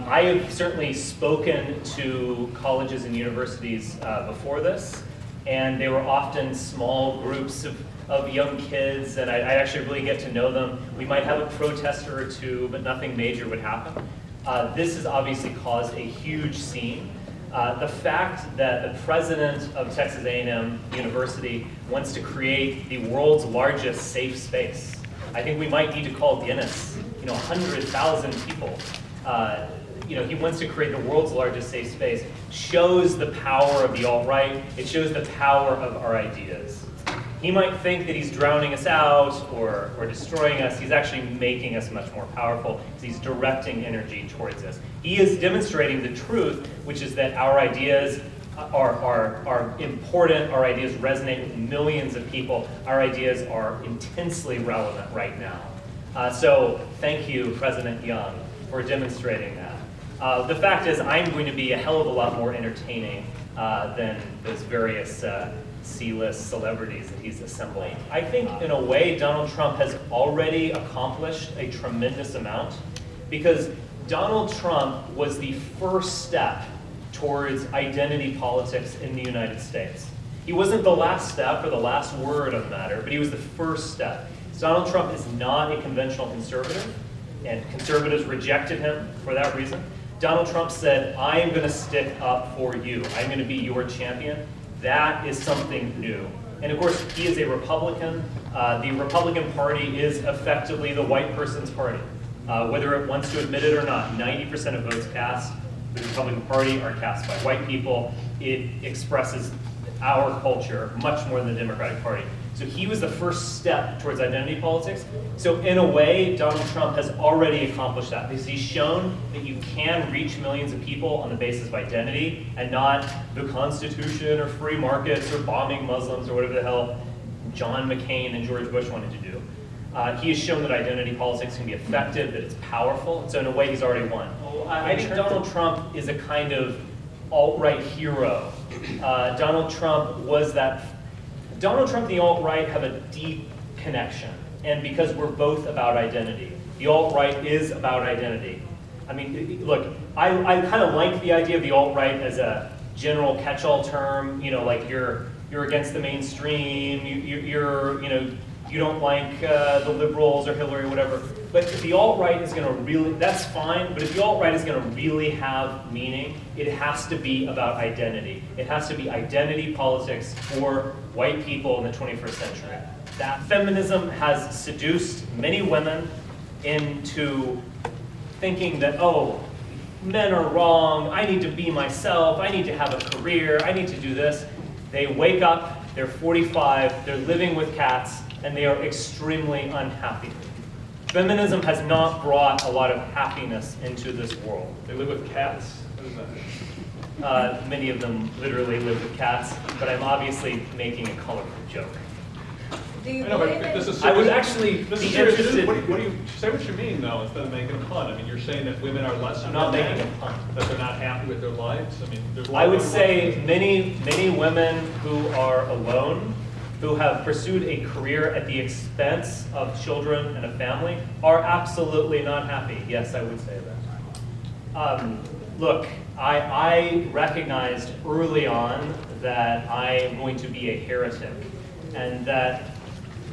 I have certainly spoken to colleges and universities before this, and they were often small groups of young kids, and I actually really get to know them. We might have a protester or two, but nothing major would happen. This has obviously caused a huge scene. The fact that the president of Texas A&M University wants to create the world's largest safe space. I think we might need to call Guinness, 100,000 people. He wants to create the world's largest safe space, shows the power of the alt-right. It shows the power of our ideas. He might think that he's drowning us out or destroying us. He's actually making us much more powerful because he's directing energy towards us. He is demonstrating the truth, which is that our ideas are important. Our ideas resonate with millions of people. Our ideas are intensely relevant right now. So thank you, President Young, for demonstrating that. The fact is, I'm going to be a hell of a lot more entertaining than those various C-list celebrities that he's assembling. I think in a way Donald Trump has already accomplished a tremendous amount because Donald Trump was the first step towards identity politics in the United States. He wasn't the last step or the last word on the matter, but he was the first step. Donald Trump is not a conventional conservative, and conservatives rejected him for that reason. Donald Trump said, I am going to stick up for you. I'm going to be your champion. That is something new. And of course, he is a Republican. The Republican Party is effectively the white person's party. Whether it wants to admit it or not, 90% of votes cast for the Republican Party are cast by white people. It expresses our culture much more than the Democratic Party. So he was the first step towards identity politics. So in a way, Donald Trump has already accomplished that because he's shown that you can reach millions of people on the basis of identity and not the Constitution or free markets or bombing Muslims or whatever the hell John McCain and George Bush wanted to do. He has shown that identity politics can be effective, that it's powerful. And so in a way, he's already won. I think Donald Trump is a kind of alt-right hero. Donald Trump and the alt-right have a deep connection, and because we're both about identity. The alt-right is about identity. I mean, look, I kind of like the idea of the alt-right as a general catch-all term, like you're against the mainstream, you don't like the liberals or Hillary or whatever. But if the alt-right is going to really, that's fine, but if the alt-right is going to really have meaning, it has to be about identity. It has to be identity politics for white people in the 21st century. That feminism has seduced many women into thinking that, oh, men are wrong, I need to be myself, I need to have a career, I need to do this. They wake up, they're 45, they're living with cats, and they are extremely unhappy. Feminism has not brought a lot of happiness into this world. They live with cats? What is that? Many of them literally live with cats, but I'm obviously making a colorful joke. Do you I know, believe but this is I would actually this be is serious. interested. What do you say what you mean though, instead of making a pun? I mean, you're saying that women are less. I'm not making a pun. That they're not happy with their lives. I mean, there's. I would say many women who are alone, who have pursued a career at the expense of children and a family, are absolutely not happy. Yes, I would say that. Look, I recognized early on that I am going to be a heretic, and that,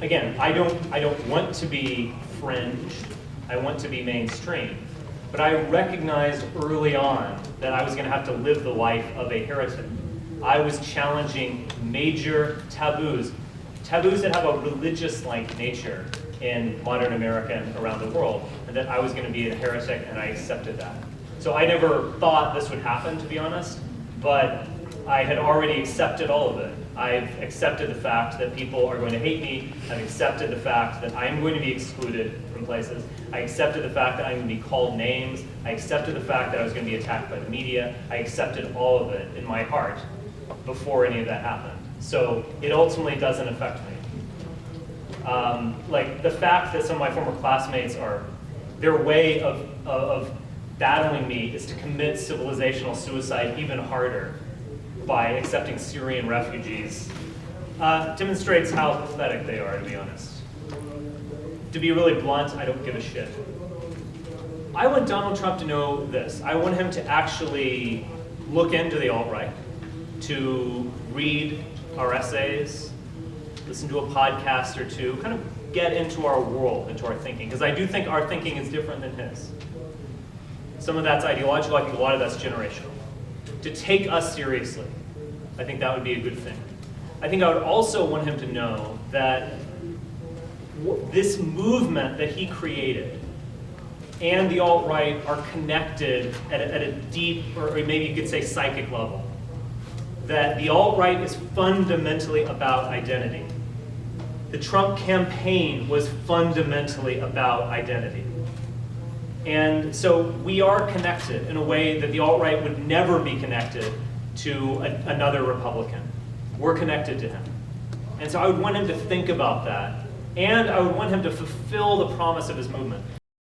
again, I don't want to be fringe. I want to be mainstream. But I recognized early on that I was going to have to live the life of a heretic. I was challenging major taboos that have a religious-like nature in modern America and around the world, and that I was going to be a heretic, and I accepted that. So I never thought this would happen, to be honest, but I had already accepted all of it. I've accepted the fact that people are going to hate me. I've accepted the fact that I'm going to be excluded from places. I accepted the fact that I'm going to be called names. I accepted the fact that I was going to be attacked by the media. I accepted all of it in my heart before any of that happened. So it ultimately doesn't affect me. Like the fact that some of my former classmates their way of battling me is to commit civilizational suicide even harder by accepting Syrian refugees, demonstrates how pathetic they are, to be honest. To be really blunt, I don't give a shit. I want Donald Trump to know this. I want him to actually look into the alt-right, to read our essays, listen to a podcast or two, kind of get into our world, into our thinking, because I do think our thinking is different than his. Some of that's ideological, I think a lot of that's generational. To take us seriously, I think that would be a good thing. I think I would also want him to know that this movement that he created and the alt-right are connected at a deep, or maybe you could say psychic level. That the alt-right is fundamentally about identity. The Trump campaign was fundamentally about identity. And so we are connected in a way that the alt-right would never be connected to another Republican. We're connected to him. And so I would want him to think about that. And I would want him to fulfill the promise of his movement.